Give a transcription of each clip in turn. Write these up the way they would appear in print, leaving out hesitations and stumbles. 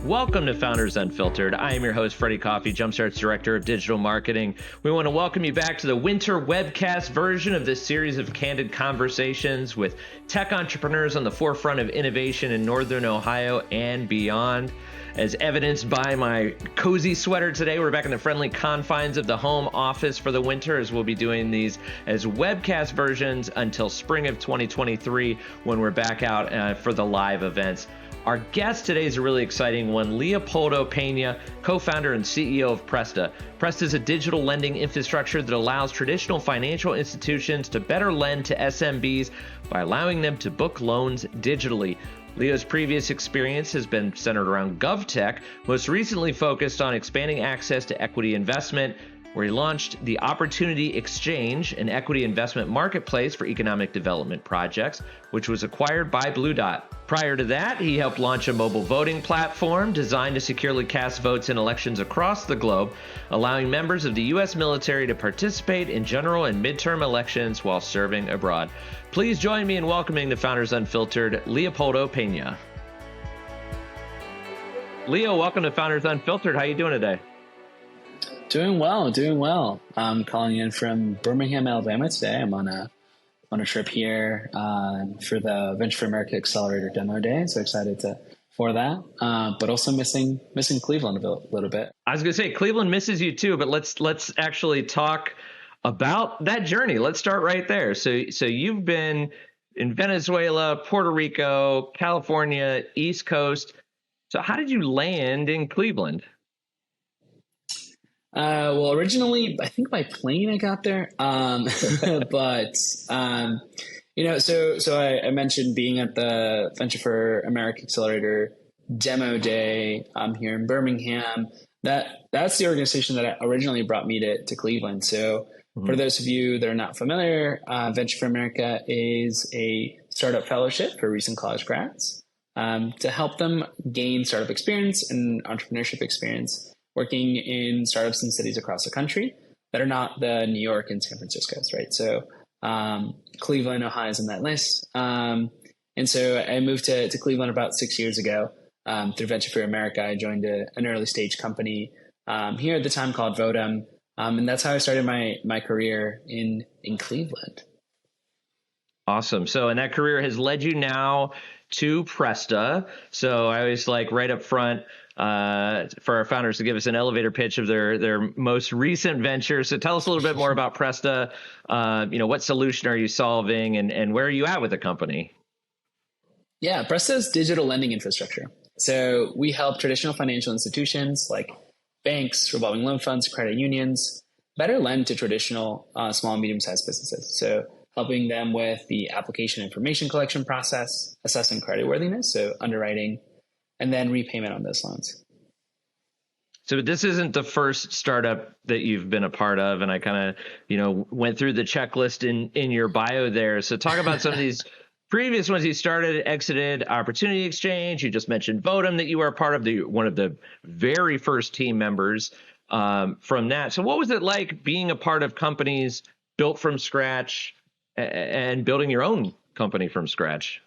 Welcome to Founders Unfiltered. I am your host, Freddie Coffey, Jumpstart's Director of Digital Marketing. We want to welcome you back to the winter webcast version of this series of candid conversations with tech entrepreneurs on the forefront of innovation in Northern Ohio and beyond. As evidenced by my cozy sweater today, we're back in the friendly confines of the home office for the winter, as we'll be doing these as webcast versions until spring of 2023 when we're back out for the live events. Our guest today is a really exciting one, Leopoldo Peña, co-founder and CEO of Presta. Presta is a digital lending infrastructure that allows traditional financial institutions to better lend to SMBs by allowing them to book loans digitally. Leo's previous experience has been centered around GovTech, most recently focused on expanding access to equity investment, where he launched the Opportunity Exchange, an equity investment marketplace for economic development projects, which was acquired by Bludot. Prior to that, he helped launch a mobile voting platform designed to securely cast votes in elections across the globe, allowing members of the U.S. military to participate in general and midterm elections while serving abroad. Please join me in welcoming to Founders Unfiltered, Leopoldo Peña. Leo, welcome to Founders Unfiltered. How are you doing today? Doing well. I'm calling in from Birmingham, Alabama today. I'm on a trip here for the Venture for America Accelerator Demo Day. So excited for that, but also missing Cleveland a little bit. I was going to say Cleveland misses you too, but let's actually talk about that journey. Let's start right there. So you've been in Venezuela, Puerto Rico, California, East Coast. So how did you land in Cleveland? Well, originally, I think by plane I got there. But, so I mentioned being at the Venture for America Accelerator Demo Day here in Birmingham. That's the organization that originally brought me to Cleveland. So for those of you that are not familiar, Venture for America is a startup fellowship for recent college grads to help them gain startup experience and entrepreneurship experience working in startups in cities across the country that are not the New York and San Francisco's, right? So Cleveland, Ohio is in that list. And so I moved to Cleveland about 6 years ago through Venture for America. I joined an early stage company here at the time called Vodem. And that's how I started my career in Cleveland. Awesome. So, and that career has led you now to Presta. So I always like right up front for our founders to give us an elevator pitch of their most recent venture. So tell us a little bit more about Presta. What solution are you solving and where are you at with the company? Yeah, Presta's digital lending infrastructure. So we help traditional financial institutions like banks, revolving loan funds, credit unions better lend to traditional small and medium-sized businesses. So helping them with the application information collection process, assessing creditworthiness, so underwriting, and then repayment on those loans. So this isn't the first startup that you've been a part of, and I kind of, went through the checklist in your bio there. So talk about some of these previous ones you started, exited, Opportunity Exchange. You just mentioned Vodem that you were a part of, one of the very first team members from that. So what was it like being a part of companies built from scratch and building your own company from scratch?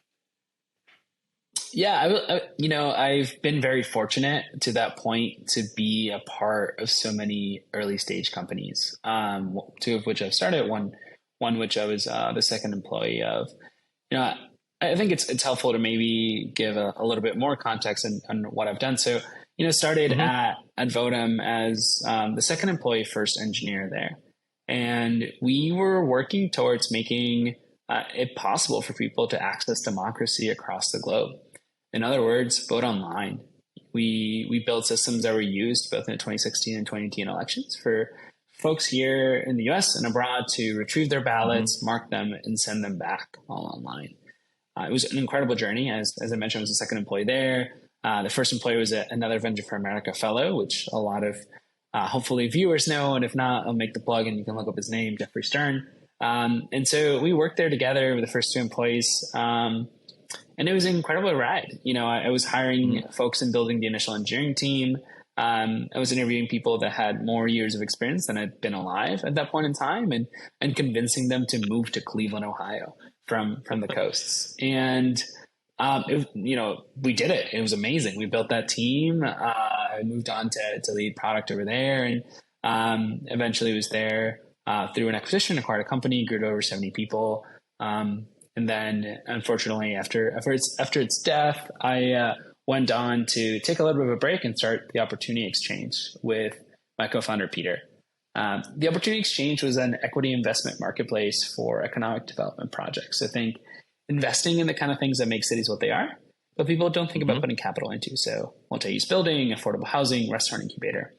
Yeah, I've been very fortunate to that point to be a part of so many early stage companies, two of which I've started, one which I was the second employee of. I think it's helpful to maybe give a little bit more context on what I've done. So, started at Vodem as the second employee, first engineer there. And we were working towards making it possible for people to access democracy across the globe. In other words, vote online. We built systems that were used both in the 2016 and 2018 elections for folks here in the US and abroad to retrieve their ballots, mark them, and send them back all online. It was an incredible journey. As I mentioned, I was the second employee there. The first employee was another Venture for America fellow, which a lot of hopefully viewers know, and if not, I'll make the plug and you can look up his name, Jeffrey Stern. And so we worked there together with the first two employees, and it was an incredible ride. I was hiring folks and building the initial engineering team. I was interviewing people that had more years of experience than I'd been alive at that point in time, and convincing them to move to Cleveland, Ohio from the coasts. And We did it. It was amazing. We built that team. I moved on to lead product over there, and eventually was there through an acquisition, acquired a company, grew to over 70 people. And then, unfortunately, after its death, I went on to take a little bit of a break and start the Opportunity Exchange with my co-founder Peter. The Opportunity Exchange was an equity investment marketplace for economic development projects. So think investing in the kind of things that make cities what they are, but people don't think about putting capital into. So multi-use building, affordable housing, restaurant incubator.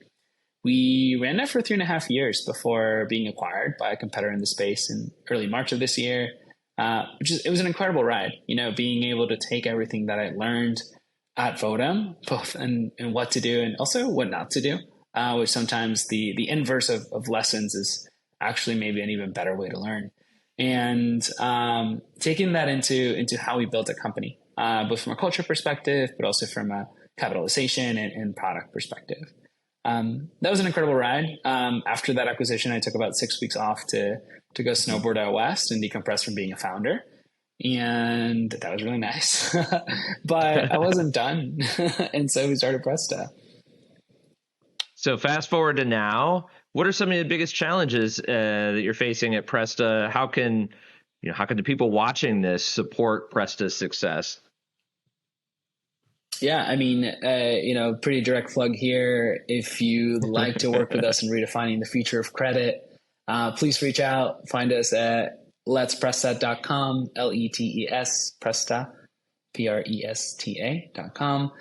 We ran that for 3.5 years before being acquired by a competitor in the space in early March of this year. It was an incredible ride, being able to take everything that I learned at Vodem, both in what to do and also what not to do, which sometimes the inverse of lessons is actually maybe an even better way to learn. And taking that into how we built a company, both from a culture perspective, but also from a capitalization and product perspective. That was an incredible ride. After that acquisition, I took about 6 weeks off to go snowboard out west and decompress from being a founder. And that was really nice, but I wasn't done. And so we started Presta. So fast forward to now, what are some of the biggest challenges that you're facing at Presta? How can the people watching this support Presta's success? Yeah, I mean, pretty direct plug here. If you'd like to work with us in redefining the future of credit, please reach out. Find us at letspresta.com, LETES, Presta, PRESTA.com.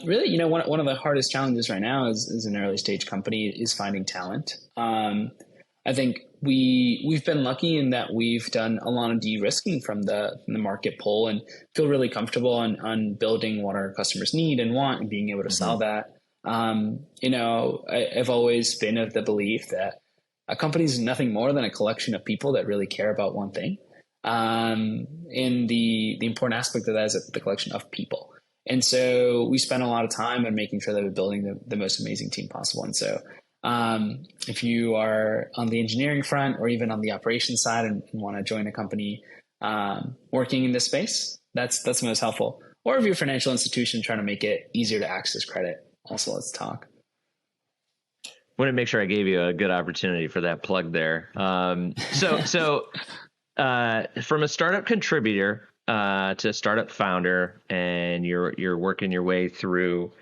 Really, one of the hardest challenges right now is an early stage company is finding talent. I think we've been lucky in that we've done a lot of de-risking from the market poll and feel really comfortable on building what our customers need and want and being able to sell that. I've always been of the belief that a company is nothing more than a collection of people that really care about one thing. And the important aspect of that is the collection of people. And so we spend a lot of time on making sure that we're building the most amazing team possible. And so if you are on the engineering front or even on the operations side and want to join a company working in this space, that's most helpful. Or if you're a financial institution trying to make it easier to access credit, also let's talk. Want to make sure I gave you a good opportunity for that plug there. So from a startup contributor to a startup founder, and you're working your way through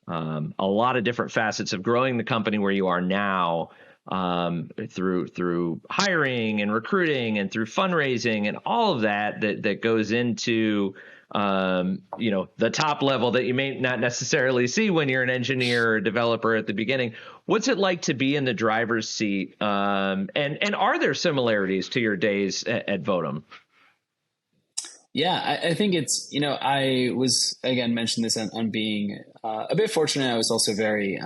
a lot of different facets of growing the company where you are now, through hiring and recruiting and through fundraising and all of that goes into the top level that you may not necessarily see when you're an engineer or developer at the beginning. What's it like to be in the driver's seat? And are there similarities to your days at Vodem? Yeah, I think it's, I was, again, mentioned this on being a bit fortunate. I was also very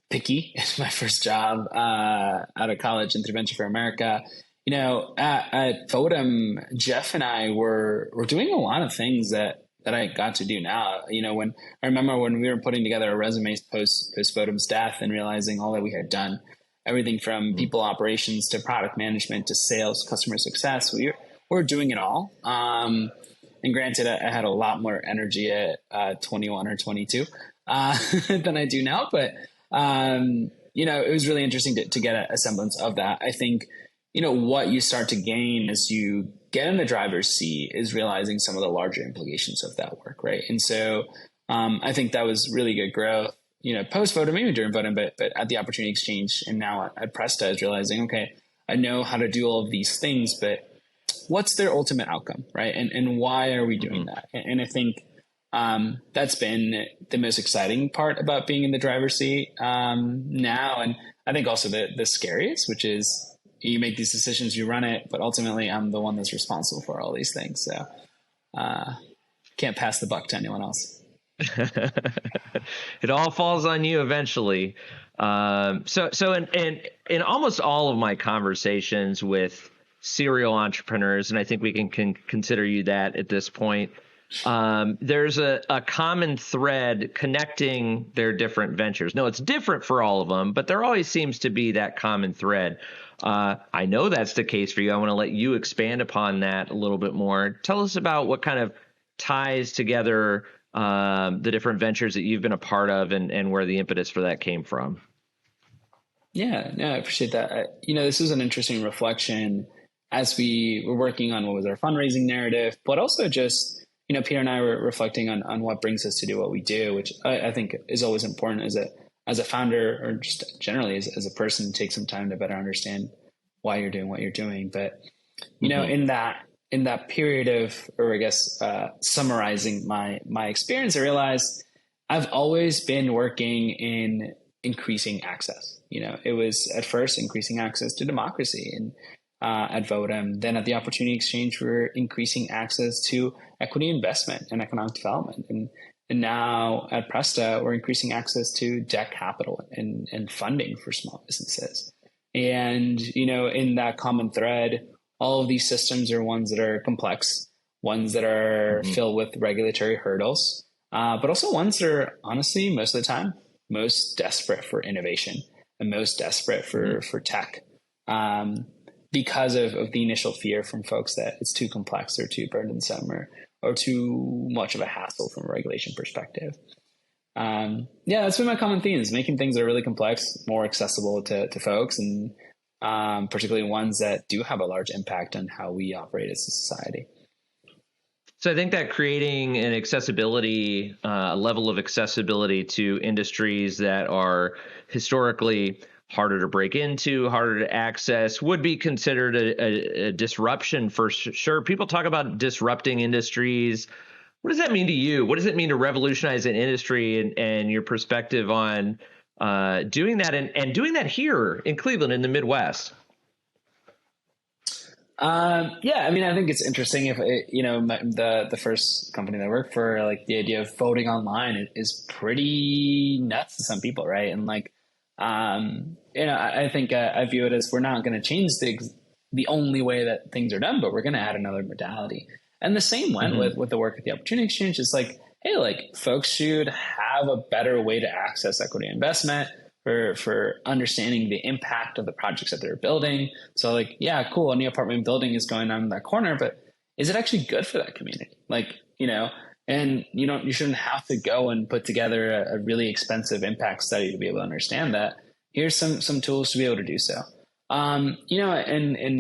picky. It's my first job out of college in through Venture for America. At Vodem, Jeff and I were doing a lot of things that I got to do now. When I remember when we were putting together our resumes post Vodem's death and realizing all that we had done, everything from people operations to product management to sales, customer success, we're doing it all. And granted, I had a lot more energy at 21 or 22 than I do now, but it was really interesting to get a semblance of that. I think what you start to gain as you get in the driver's seat is realizing some of the larger implications of that work, right? And so I think that was really good growth, post Vodem, maybe during Vodem, but at the Opportunity Exchange and now at Presta is realizing, okay, I know how to do all of these things, but what's their ultimate outcome, right? And why are we doing that? And I think that's been the most exciting part about being in the driver's seat now. And I think also the scariest, which is you make these decisions, you run it, but ultimately I'm the one that's responsible for all these things. So can't pass the buck to anyone else. It all falls on you eventually. So in almost all of my conversations with serial entrepreneurs, and I think we can consider you that at this point, there's a common thread connecting their different ventures. No, it's different for all of them, but there always seems to be that common thread. I know that's the case for you. I want to let you expand upon that a little bit more. Tell us about what kind of ties together the different ventures that you've been a part of and where the impetus for that came from. Yeah, no, I appreciate that. This is an interesting reflection as we were working on what was our fundraising narrative, but also just, Peter and I were reflecting on what brings us to do what we do, which I think is always important as a founder, or just generally as a person, to take some time to better understand why you're doing what you're doing. But, in that period of, or I guess, summarizing my experience, I realized I've always been working in increasing access. It was at first increasing access to democracy and at Votem. Then at the Opportunity Exchange, we're increasing access to equity investment and economic development. And now at Presta, we're increasing access to debt capital and funding for small businesses. And, in that common thread, all of these systems are ones that are complex, ones that are filled with regulatory hurdles, but also ones that are honestly, most of the time, most desperate for innovation and most desperate for tech, because of the initial fear from folks that it's too complex or too burdensome or too much of a hassle from a regulation perspective. That's been my common theme, is making things that are really complex more accessible to folks, and particularly ones that do have a large impact on how we operate as a society. So I think that creating an accessibility, level of accessibility to industries that are historically harder to break into, harder to access, would be considered a disruption for sure. People talk about disrupting industries. What does that mean to you? What does it mean to revolutionize an industry, and your perspective on doing that and doing that here in Cleveland in the Midwest? I think it's interesting. If the first company that I worked for, like, the idea of voting online is pretty nuts to some people, right? And I think I view it as, we're not going to change the only way that things are done, but we're going to add another modality. And the same went with the work at the Opportunity Exchange. It's like, hey, folks should have a better way to access equity investment for understanding the impact of the projects that they're building. So cool, a new apartment building is going on in that corner, but is it actually good for that community? And you shouldn't have to go and put together a really expensive impact study to be able to understand that. Here's some tools to be able to do so. And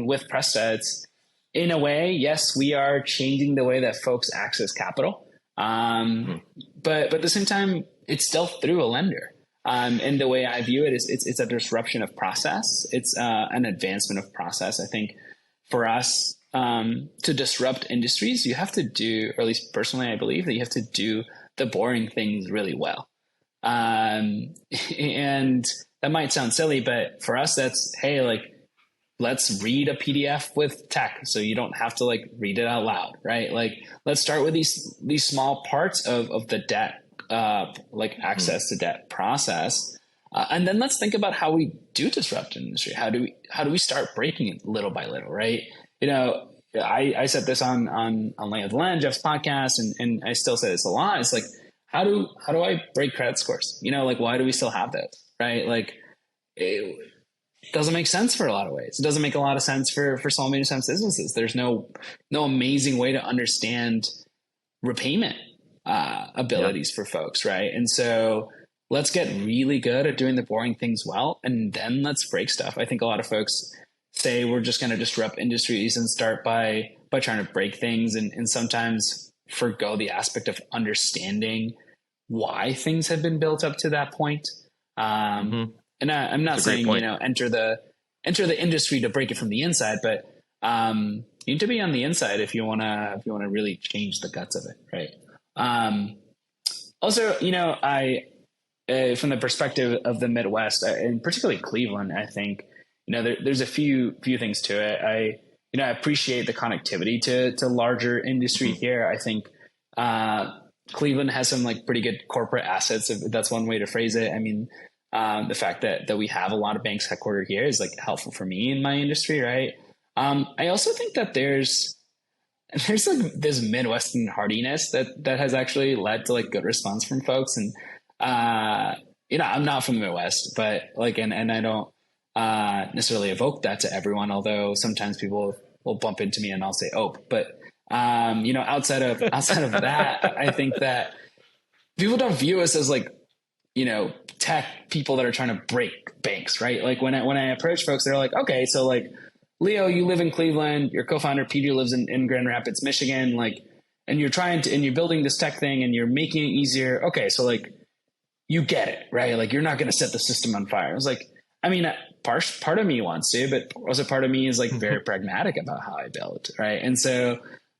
with Presta, it's, in a way, yes, we are changing the way that folks access capital. But at the same time, it's still through a lender. And the way I view it is it's a disruption of process. It's an advancement of process. I think for us, to disrupt industries, you have to do, or at least personally, I believe that you have to do the boring things really well. And that might sound silly, but for us, that's, hey, let's read a PDF with tech, so you don't have to read it out loud, right? Let's start with these small parts of the debt, access to debt process. And then let's think about how we do disrupt an industry. How do we start breaking it little by little, right? I said this on Lay of the Land, Jeff's podcast, and I still say this a lot. It's how do I break credit scores? Why do we still have this, right? It doesn't make sense for a lot of ways. It doesn't make a lot of sense for small, medium-sized businesses. There's no amazing way to understand repayment abilities for folks, right? And so let's get really good at doing the boring things well, and then let's break stuff. I think a lot of folks say we're just going to disrupt industries and start by trying to break things, and sometimes forgo the aspect of understanding why things have been built up to that point. And I'm not saying enter the industry to break it from the inside, but you need to be on the inside if you want to really change the guts of it, right? Also, I from the perspective of the Midwest, and particularly Cleveland, I think there's a few things to it. I appreciate the connectivity to larger industry here. I think Cleveland has some pretty good corporate assets, if that's one way to phrase it. I mean, the fact that we have a lot of banks headquartered here is helpful for me in my industry, right? I also think that there's this Midwestern hardiness that has actually led to good response from folks. And I'm not from the Midwest, but and I don't necessarily evoke that to everyone, although sometimes people will bump into me and I'll say, oh, but Outside of that, I think that people don't view us as like, tech people that are trying to break banks, right? Like when I approach folks, they're like, okay, so like, Leo, you live in Cleveland, your co-founder Peter lives in Grand Rapids, Michigan, like, and you're building this tech thing and you're making it easier. Okay, so like, you get it, right? Like, you're not going to set the system on fire. I was like, I mean, part of me wants to, but also part of me is like very pragmatic about how I build, right? And so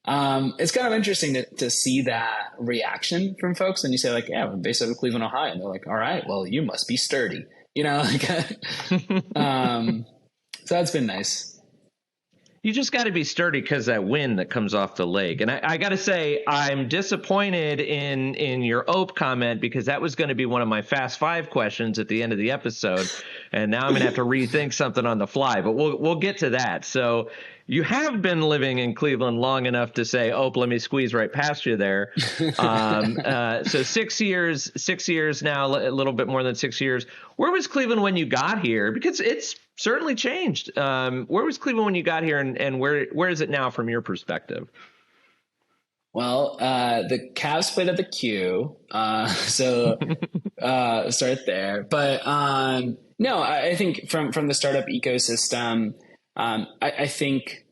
it's kind of interesting to see that reaction from folks. And you say like, yeah, we're based out of Cleveland, Ohio. And they're like, all right, well, you must be sturdy, like, so that's been nice. You just got to be sturdy because that wind that comes off the lake. And I got to say, I'm disappointed in your OPE comment, because that was going to be one of my Fast Five questions at the end of the episode. And now I'm going to have to rethink something on the fly, but we'll get to that. So you have been living in Cleveland long enough to say, OPE, let me squeeze right past you there. So 6 years now, a little bit more than 6 years. Where was Cleveland when you got here? Because it's certainly changed. Where was Cleveland when you got here, and where is it now from your perspective? Well, the Cavs played at the Q, so start there. But no, I think from the startup ecosystem, I think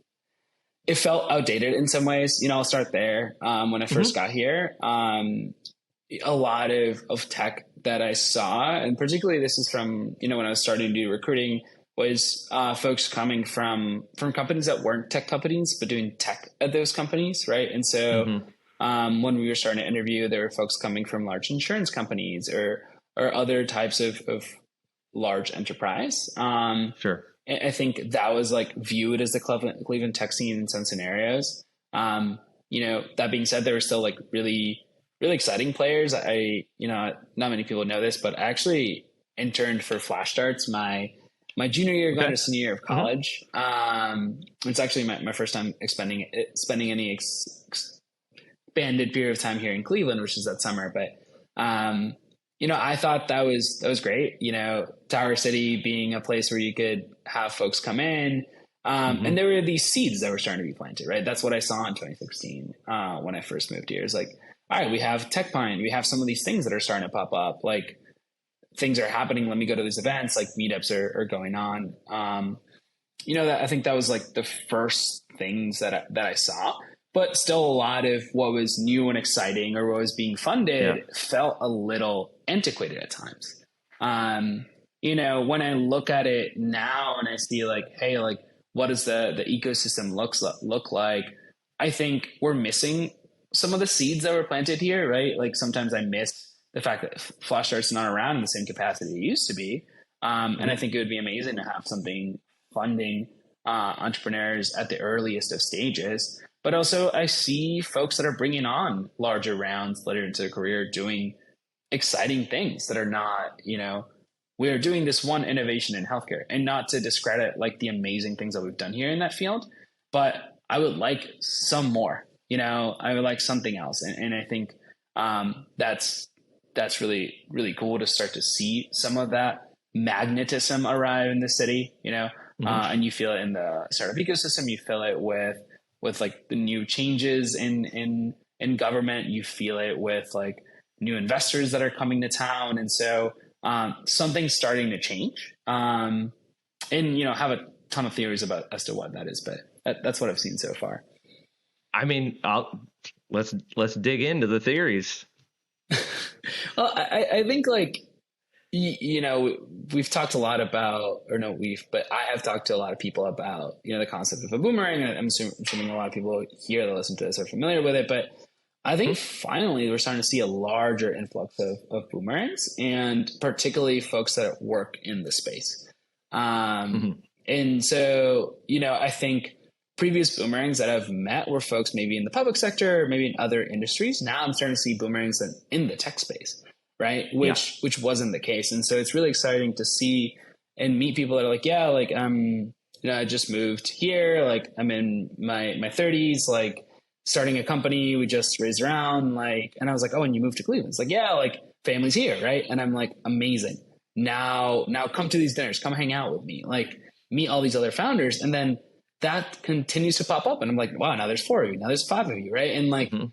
it felt outdated in some ways. I'll start there. When I first got here, a lot of tech that I saw, and particularly this is from when I was starting to do recruiting, was folks coming from companies that weren't tech companies, but doing tech at those companies, right? And so when we were starting to interview, there were folks coming from large insurance companies or other types of large enterprise. Sure. I think that was like viewed as the Cleveland tech scene in some scenarios. That being said, there were still like really, really exciting players. Not many people know this, but I actually interned for Flash Starts my junior year, going to senior year of college. It's actually my first time spending any expanded period of time here in Cleveland, which is that summer. But I thought that was great. Tower City being a place where you could have folks come in, and there were these seeds that were starting to be planted. Right, that's what I saw in 2016 when I first moved here. It's like, all right, we have TechPine, we have some of these things that are starting to pop up, like. Things are happening. Let me go to these events. Like meetups are going on. That I think that was like the first things that I saw. But still, a lot of what was new and exciting or what was being funded felt a little antiquated at times. When I look at it now and I see like, hey, like what does the ecosystem look like? I think we're missing some of the seeds that were planted here, right? Like sometimes I miss the fact that Flash Start's not around in the same capacity it used to be. And I think it would be amazing to have something funding entrepreneurs at the earliest of stages. But also I see folks that are bringing on larger rounds later into their career doing exciting things that are not, we are doing this one innovation in healthcare, and not to discredit like the amazing things that we've done here in that field, but I would like some more, I would like something else. And I think that's really, really cool to start to see some of that magnetism arrive in the city, and you feel it in the startup ecosystem. You feel it with like the new changes in government. You feel it with like new investors that are coming to town. And so something's starting to change, and, have a ton of theories as to what that is, but that's what I've seen so far. I mean, let's dig into the theories. Well, I think like, we've talked a lot about, but I have talked to a lot of people about, the concept of a boomerang. I'm assuming a lot of people here that listen to this are familiar with it, but I think finally we're starting to see a larger influx of boomerangs, and particularly folks that work in the space. And so, I think previous boomerangs that I've met were folks maybe in the public sector or maybe in other industries. Now I'm starting to see boomerangs in the tech space, right? Which wasn't the case. And so it's really exciting to see and meet people that are like, yeah, like I just moved here, like I'm in my 30s, like starting a company, we just raised around, like, and I was like, oh, and you moved to Cleveland? It's like, yeah, like family's here, right? And I'm like, amazing. Now come to these dinners, come hang out with me, like meet all these other founders. And then that continues to pop up. And I'm like, wow, now there's 4 of you, now there's 5 of you, right? And like Mm-hmm.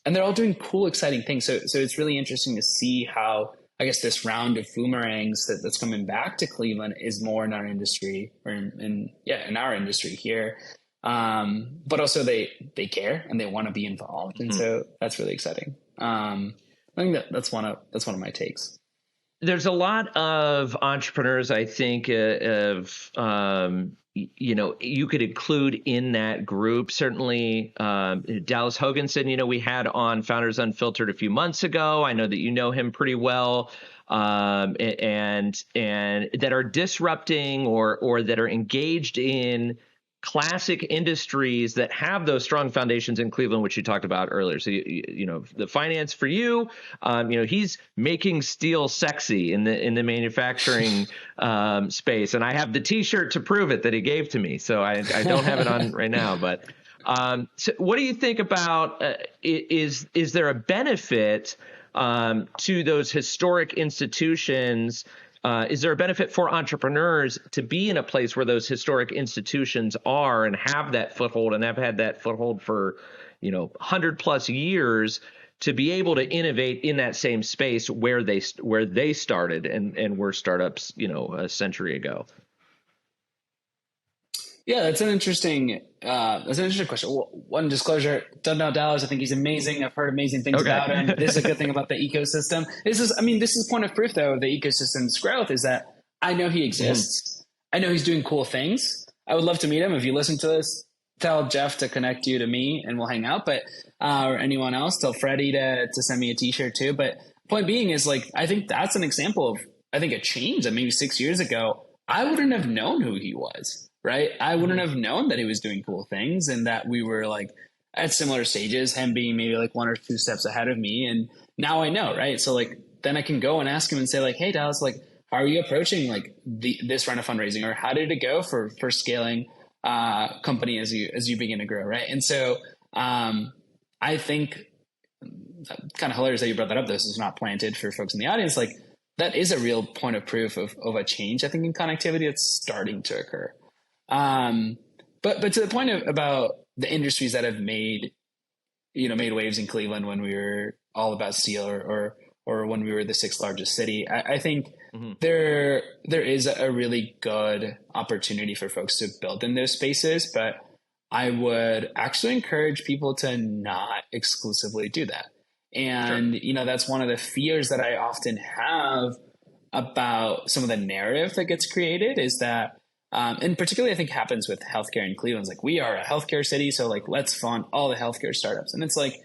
and they're all doing cool, exciting things. So it's really interesting to see how, I guess, this round of boomerangs that's coming back to Cleveland is more in our industry, or in our industry here. But also they care and they want to be involved, and so that's really exciting. I think that's one of my takes. There's a lot of entrepreneurs, I think, you could include in that group. Certainly, Dallas Hoganson, we had on Founders Unfiltered a few months ago. I know that you know him pretty well, and that are disrupting or that are engaged in classic industries that have those strong foundations in Cleveland, which you talked about earlier. So, the finance for you, he's making steel sexy in the manufacturing space. And I have the T-shirt to prove it that he gave to me. So I don't have it on right now. But so what do you think about, is there a benefit to those historic institutions? Is there a benefit for entrepreneurs to be in a place where those historic institutions are and have that foothold and have had that foothold for, 100+ years, to be able to innovate in that same space where they started and were startups, a century ago? Yeah, that's an interesting question. One disclosure: don't know Dallas. I think he's amazing. I've heard amazing things about him. This is a good thing about the ecosystem. This is point of proof, though, of the ecosystem's growth, is that I know he exists. I know he's doing cool things. I would love to meet him. If you listen to this, tell Jeff to connect you to me, and we'll hang out. But or anyone else, tell Freddie to send me a T-shirt too. But point being is, like, I think that's an example of, I think, a change that maybe 6 years ago I wouldn't have known who he was. Right. I wouldn't have known that he was doing cool things, and that we were like at similar stages, him being maybe like 1 or 2 steps ahead of me. And now I know. Right. So like, then I can go and ask him and say like, hey, Dallas, like, how are you approaching like this round of fundraising, or how did it go for scaling company as you begin to grow? Right. And so I think kind of hilarious that you brought that up. This is not planted for folks in the audience. Like, that is a real point of proof of a change, I think, in connectivity that's starting to occur. But to the point about the industries that have made waves in Cleveland when we were all about steel, or when we were the 6th largest city, I think there is a really good opportunity for folks to build in those spaces. But I would actually encourage people to not exclusively do that. And, that's one of the fears that I often have about some of the narrative that gets created, is that, and particularly I think happens with healthcare in Cleveland. It's like, we are a healthcare city, so like, let's fund all the healthcare startups. And it's like,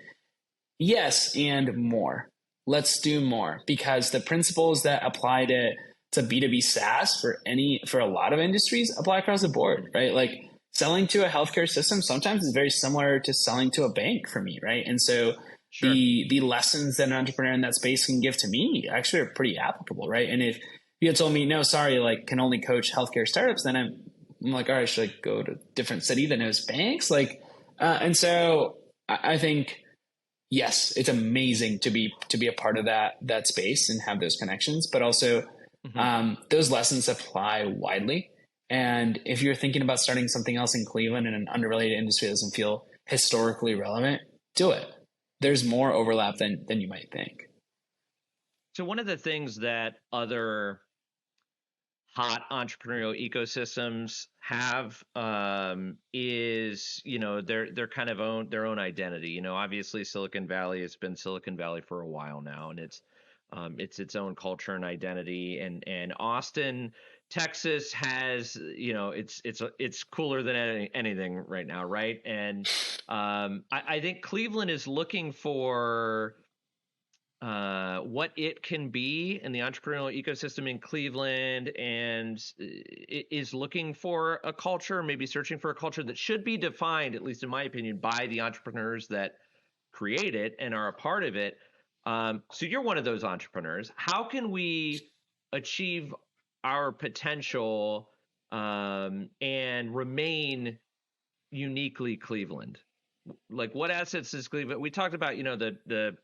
yes, and more. Let's do more, because the principles that apply to B2B SaaS for a lot of industries apply across the board, right? Like, selling to a healthcare system sometimes is very similar to selling to a bank for me, right? And so sure, the lessons that an entrepreneur in that space can give to me actually are pretty applicable, right? And if you had told me, no, sorry, like, can only coach healthcare startups, then I'm like, all right, should I go to a different city that knows banks? Like, and so I think, yes, it's amazing to be a part of that space and have those connections, but also those lessons apply widely. And if you're thinking about starting something else in Cleveland in an unrelated industry that doesn't feel historically relevant, do it. There's more overlap than you might think. So one of the things that other hot entrepreneurial ecosystems have is, they're kind of own their own identity. Obviously Silicon Valley has been Silicon Valley for a while now, and it's its own culture and identity. And Austin, Texas has, it's cooler than anything right now, right? And I think Cleveland is looking for what it can be in the entrepreneurial ecosystem in Cleveland, and it is looking for a culture, maybe searching for a culture that should be defined, at least in my opinion, by the entrepreneurs that create it and are a part of it. So you're one of those entrepreneurs. How can we achieve our potential and remain uniquely Cleveland? Like, what assets is Cleveland? We talked about, the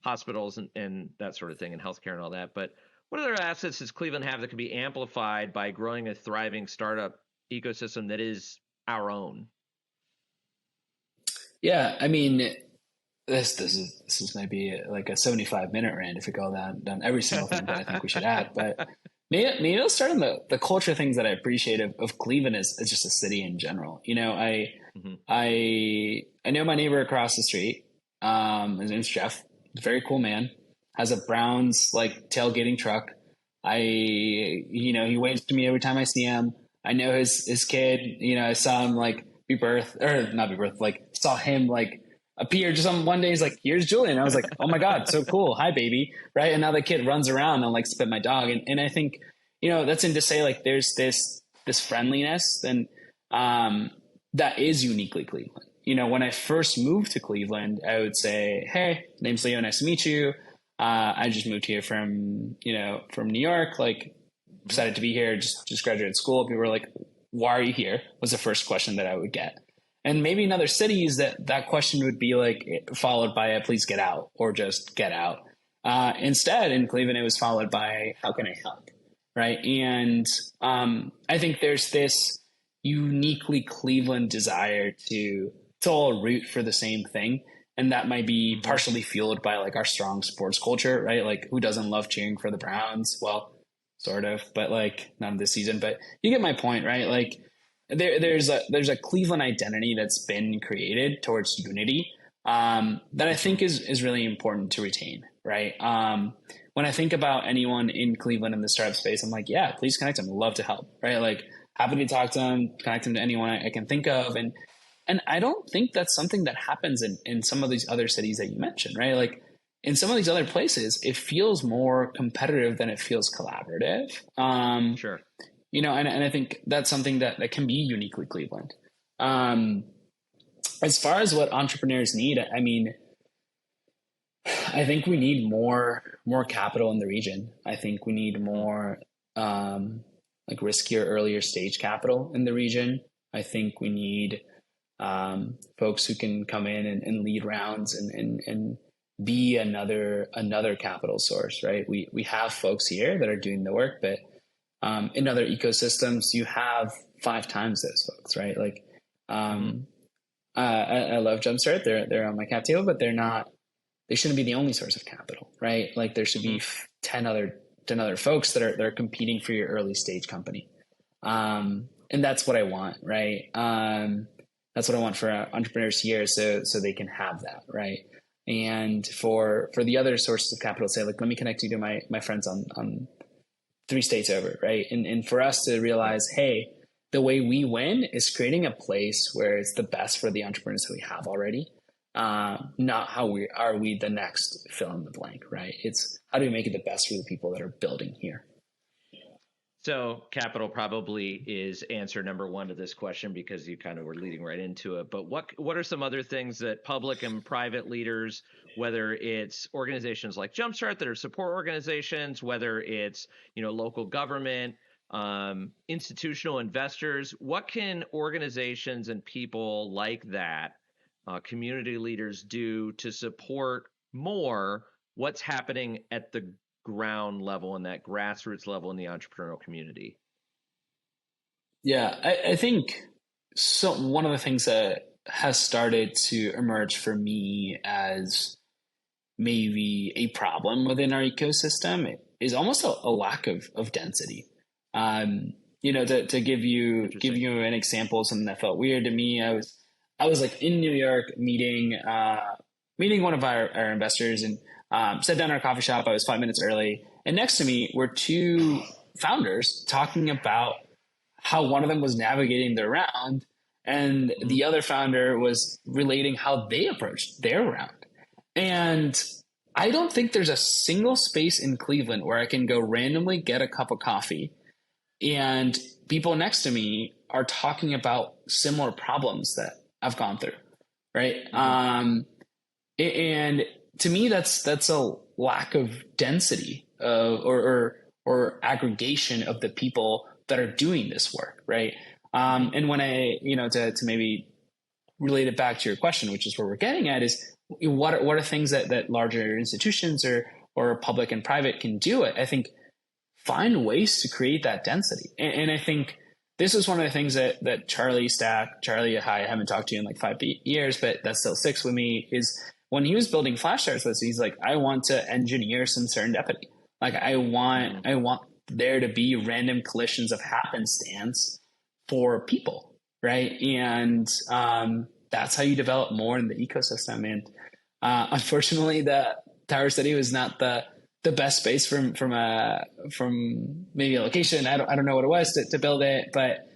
hospitals and that sort of thing, and healthcare and all that. But what other assets does Cleveland have that can be amplified by growing a thriving startup ecosystem that is our own? Yeah, I mean, this is maybe like a 75-minute rant if we go down every single thing that I think we should add. But maybe I'll start on the culture things that I appreciate of Cleveland as just a city in general. Mhm. I know my neighbor across the street. His name's Jeff. Very cool man. Has a Browns like tailgating truck. He waves to me every time I see him. I know his kid. I saw him like be birth or not be birth. Like saw him like appear just on one day. He's like, "Here's Julian." I was like, "Oh my god, so cool! Hi, baby!" Right? And now the kid runs around and like spit my dog. And I think that's in to say like there's this friendliness and that is uniquely Cleveland. When I first moved to Cleveland, I would say, "Hey, name's Leo. Nice to meet you. I just moved here from New York. Like, excited to be here. Just graduated school." People were like, "Why are you here?" Was the first question that I would get. And maybe in other cities that question would be like followed by a "please get out" or just "get out." Instead, in Cleveland, it was followed by "how can I help?" Right. And I think there's this uniquely Cleveland desire to all root for the same thing. And that might be partially fueled by like our strong sports culture, right? Like who doesn't love cheering for the Browns? Well, sort of, but like not this season, but you get my point, right? Like there's a Cleveland identity that's been created towards unity that I think is really important to retain, right? When I think about anyone in Cleveland in the startup space, I'm like, yeah, please connect them. Love to help, right? Like happy to talk to them, connect them to anyone I can think of. And I don't think that's something that happens in some of these other cities that you mentioned, right? Like in some of these other places, it feels more competitive than it feels collaborative. Sure. And I think that's something that can be uniquely Cleveland. As far as what entrepreneurs need, I mean, I think we need more capital in the region. I think we need more like riskier, earlier stage capital in the region. I think we need folks who can come in and lead rounds and be another capital source, right? We have folks here that are doing the work, but in other ecosystems, you have 5 times those folks, right? Like I love Jumpstart; they're on my cap table, but they shouldn't be the only source of capital, right? Like there should be 10 other folks that are competing for your early stage company, and that's what I want, right? That's what I want for entrepreneurs here, so they can have that, right? And for the other sources of capital, say like, let me connect you to my friends on 3 states over, right? And for us to realize, hey, the way we win is creating a place where it's the best for the entrepreneurs that we have already, not how we the next fill in the blank, right? It's how do we make it the best for the people that are building here. So capital probably is answer number 1 to this question because you kind of were leading right into it. But what are some other things that public and private leaders, whether it's organizations like Jumpstart that are support organizations, whether it's local government, institutional investors, what can organizations and people like that, community leaders do to support more what's happening at the ground level and that grassroots level in the entrepreneurial community? Yeah, I think so. One of the things that has started to emerge for me as maybe a problem within our ecosystem is almost a lack of density. To give you an example, something that felt weird to me. I was like in New York meeting one of our investors and sat down in our coffee shop. I was 5 minutes early, and next to me were 2 founders talking about how one of them was navigating their round, and the other founder was relating how they approached their round. And I don't think there's a single space in Cleveland where I can go randomly get a cup of coffee and people next to me are talking about similar problems that I've gone through, right? And to me, that's a lack of density or aggregation of the people that are doing this work, right? And when I, to maybe relate it back to your question, which is where we're getting at, is what are things that larger institutions or public and private can do? I think find ways to create that density. And I think this was one of the things that Charlie, I haven't talked to you in like 5 years, but that still sticks with me, is when he was building flash starts with us, he's like, I want to engineer some serendipity. Like I want there to be random collisions of happenstance for people, right? And that's how you develop more in the ecosystem. And unfortunately, the Tower City was not the best space from maybe a location. I don't know what it was to build it, but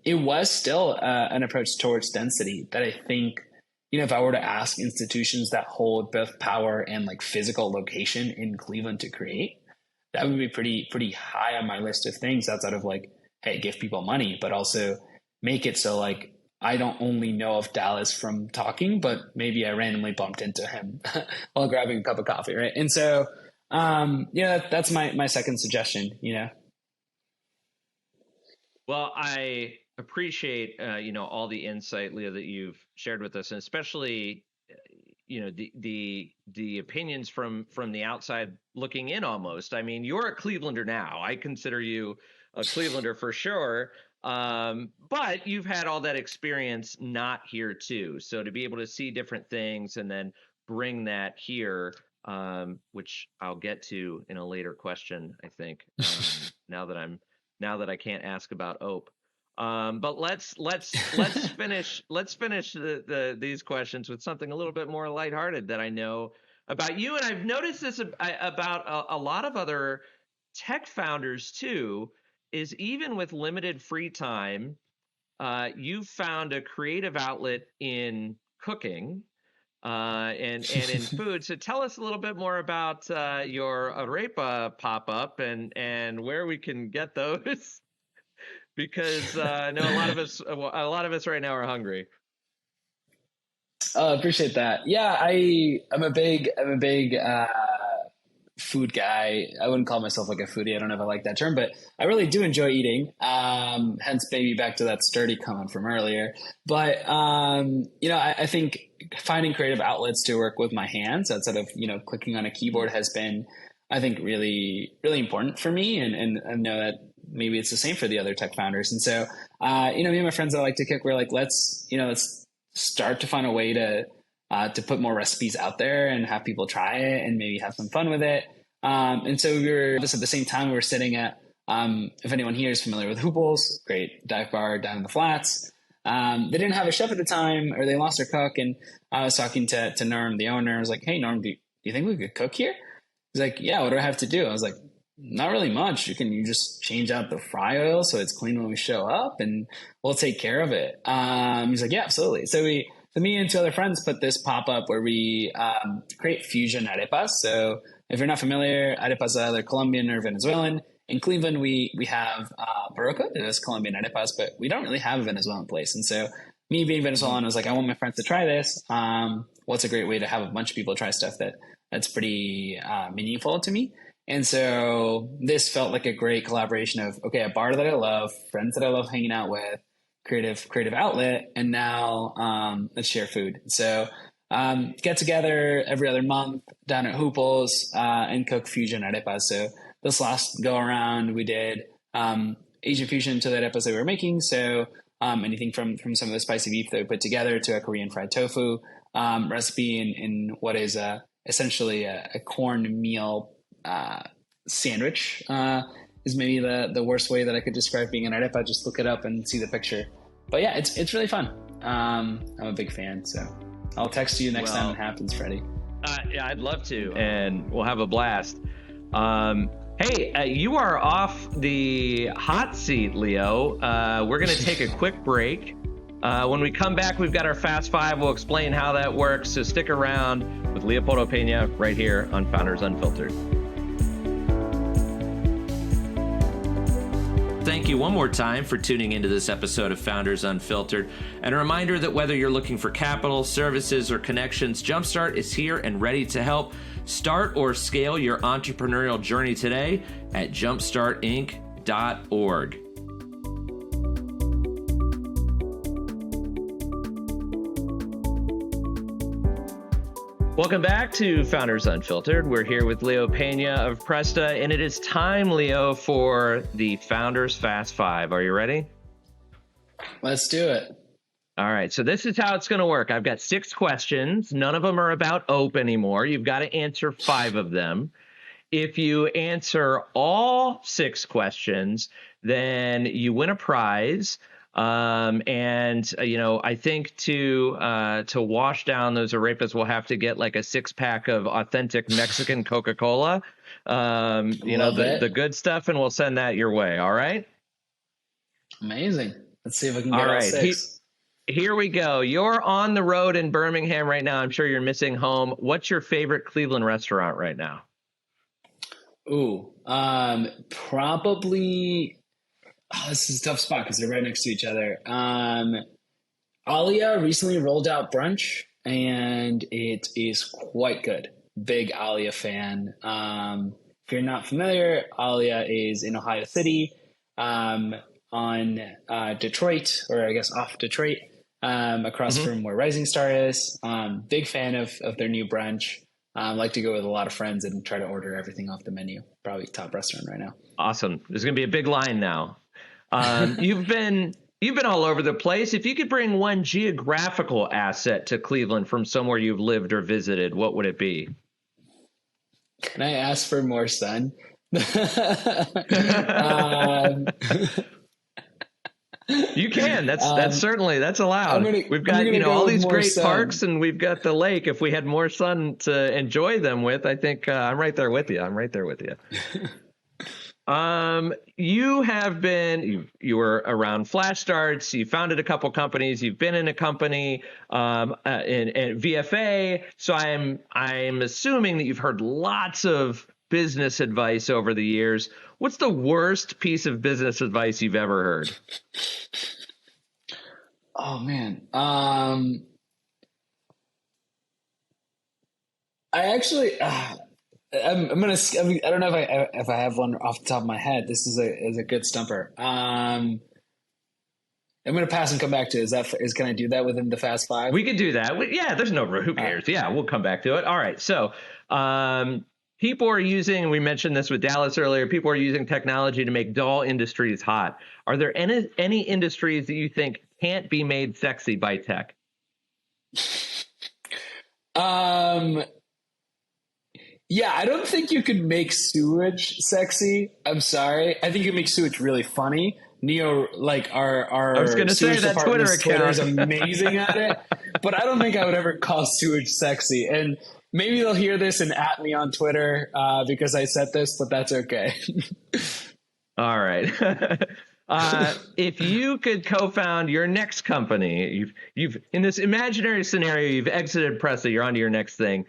it was still an approach towards density that I think, if I were to ask institutions that hold both power and like physical location in Cleveland to create, that would be pretty high on my list of things outside of like, hey, give people money, but also make it so like I don't only know of Dallas from talking, but maybe I randomly bumped into him while grabbing a cup of coffee, right? And so that's my second suggestion. Well, I appreciate all the insight, Leo, that you've shared with us, and especially the opinions from the outside looking in. Almost, I mean, you're a Clevelander now. I consider you a Clevelander for sure, but you've had all that experience not here too. So to be able to see different things and then bring that here, which I'll get to in a later question, I think. Now that I can't ask about OPE. But let's finish these questions with something a little bit more lighthearted that I know about you, and I've noticed this about a lot of other tech founders too. Is even with limited free time, you've found a creative outlet in cooking and in food. So tell us a little bit more about your arepa pop-up and where we can get those. Because I know a lot of us right now are hungry. Appreciate that. Yeah, I'm a big food guy. I wouldn't call myself like a foodie. I don't know if I like that term, but I really do enjoy eating. Hence, maybe back to that sturdy comment from earlier. But I think finding creative outlets to work with my hands outside of clicking on a keyboard has been, I think, really really important for me, and I know that maybe it's the same for the other tech founders. And so, me and my friends that like to cook, we're like, let's start to find a way to put more recipes out there and have people try it and maybe have some fun with it. And so we were just at the same time, we were sitting at, if anyone here is familiar with Hooples, great dive bar down in the Flats. They didn't have a chef at the time, or they lost their cook. And I was talking to Norm, the owner. I was like, hey, Norm, do you think we could cook here? He's like, yeah, what do I have to do? I was like, not really much. You just change out the fry oil so it's clean when we show up, and we'll take care of it. He's like, yeah, absolutely. So me and two other friends put this pop-up where we create fusion arepas. So if you're not familiar, arepas are either Colombian or Venezuelan. In Cleveland, we have Barroca, that is Colombian arepas, but we don't really have a Venezuelan place. And so me being Venezuelan, I was like, I want my friends to try this. What's a great way to have a bunch of people try stuff that's pretty meaningful to me? And so this felt like a great collaboration of, okay, a bar that I love, friends that I love hanging out with, creative outlet, and now let's share food. So get together every other month down at Hooples and cook fusion arepas. So this last go around, we did Asian fusion to the arepas that we were making. So anything from some of the spicy beef that we put together to a Korean fried tofu recipe in what is essentially a cornmeal sandwich is maybe the worst way that I could describe being an arepa. Just look it up and see the picture. But yeah, it's really fun. I'm a big fan, so I'll text you next time it happens, Freddie. Yeah, I'd love to, and we'll have a blast. Hey, you are off the hot seat, Leo. We're going to take a quick break. When we come back, we've got our Fast Five. We'll explain how that works, so stick around with Leopoldo Peña right here on Founders Unfiltered. Thank you one more time for tuning into this episode of Founders Unfiltered. And a reminder that whether you're looking for capital, services, or connections, Jumpstart is here and ready to help. Start or scale your entrepreneurial journey today at jumpstartinc.org. Welcome back to Founders Unfiltered. We're here with Leo Peña of Presta, and it is time, Leo, for the Founders Fast Five. Are you ready? Let's do it. All right, so this is how it's going to work. I've got 6 questions. None of them are about OPE anymore. You've got to answer 5 of them. If you answer all 6 questions, then you win a prize. I think to wash down those arepas, we'll have to get like a 6-pack of authentic Mexican Coca-Cola, the good stuff, and we'll send that your way. All right. Amazing. Let's see if we can get all 6. Here we go. You're on the road in Birmingham right now. I'm sure you're missing home. What's your favorite Cleveland restaurant right now? Ooh, probably. Oh, this is a tough spot because they're right next to each other. Alia recently rolled out brunch, and it is quite good. Big Alia fan. If you're not familiar, Alia is in Ohio City, on Detroit, or I guess off Detroit, across from where Rising Star is. Big fan of their new brunch. Like to go with a lot of friends and try to order everything off the menu. Probably top restaurant right now. Awesome. There's going to be a big line now. You've been all over the place. If you could bring one geographical asset to Cleveland from somewhere you've lived or visited, what would it be? Can I ask for more sun? You can. That's allowed. We've got all these great parks, and we've got the lake. If we had more sun to enjoy them with, I think I'm right there with you. You were around Flash Starts. You founded a couple companies. You've been in a company in VFA. So I'm assuming that you've heard lots of business advice over the years. What's the worst piece of business advice you've ever heard? Oh man. I actually, I don't know if I have one off the top of my head. This is a good stumper. I'm going to pass and come back to it. Can I do that within the Fast Five? We could do that. There's who cares? Yeah, we'll come back to it. All right. So, people are using, we mentioned this with Dallas earlier, people are using technology to make dull industries hot. Are there any industries that you think can't be made sexy by tech? Yeah, I don't think you could make sewage sexy. I'm sorry. I think you can make sewage really funny. Neo, like our I was going to say that Twitter account is amazing at it, but I don't think I would ever call sewage sexy. And maybe they'll hear this and at me on Twitter because I said this, but that's okay. All right. If you could co-found your next company, you've in this imaginary scenario, you've exited Presta, you're on to your next thing,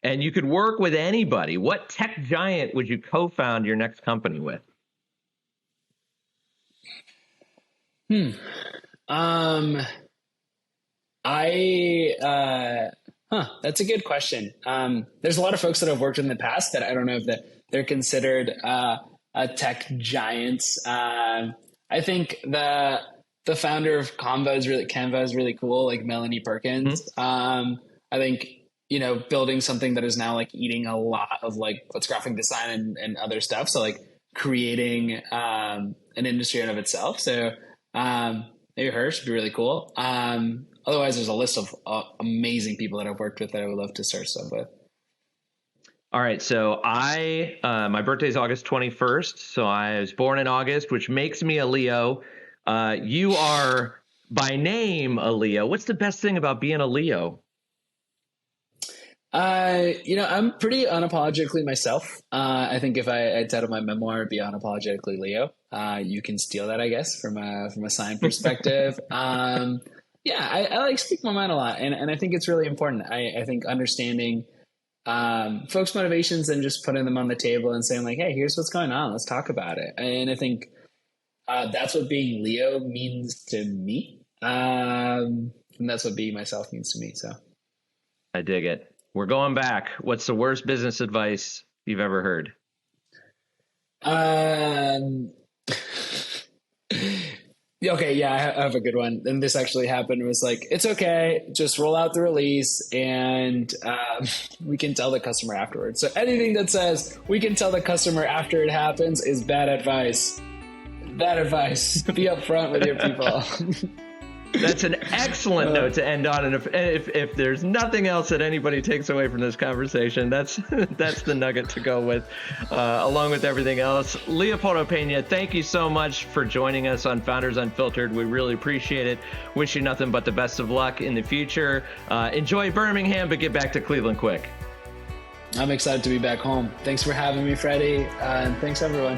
and you could work with anybody, what tech giant would you co-found your next company with? That's a good question. There's a lot of folks that I've worked with in the past that I don't know if they're considered a tech giants. I think the founder of Canva is really cool, like Melanie Perkins. I think, building something that is now like eating a lot of like what's graphic design and other stuff. So like creating an industry in of itself. So maybe her should be really cool. Otherwise, there's a list of amazing people that I've worked with that I would love to start stuff with. All right. So my birthday is August 21st. So I was born in August, which makes me a Leo. You are by name a Leo. What's the best thing about being a Leo? I'm pretty unapologetically myself. I think if I titled my memoir, it'd be Unapologetically Leo. You can steal that, I guess, from a sign perspective. I like speak my mind a lot, and I think it's really important. I think understanding folks' motivations and just putting them on the table and saying like, hey, here's what's going on. Let's talk about it. And I think that's what being Leo means to me. And that's what being myself means to me. So I dig it. We're going back. What's the worst business advice you've ever heard? Okay, yeah, I have a good one. And this actually happened. It was like, it's okay, just roll out the release and we can tell the customer afterwards. So anything that says we can tell the customer after it happens is bad advice. Bad advice. Be upfront with your people. That's an excellent note to end on. And if there's nothing else that anybody takes away from this conversation, that's the nugget to go with, along with everything else. Leopoldo Peña, thank you so much for joining us on Founders Unfiltered. We really appreciate it. Wish you nothing but the best of luck in the future. Enjoy Birmingham, but get back to Cleveland quick. I'm excited to be back home. Thanks for having me, Freddie. And thanks, everyone.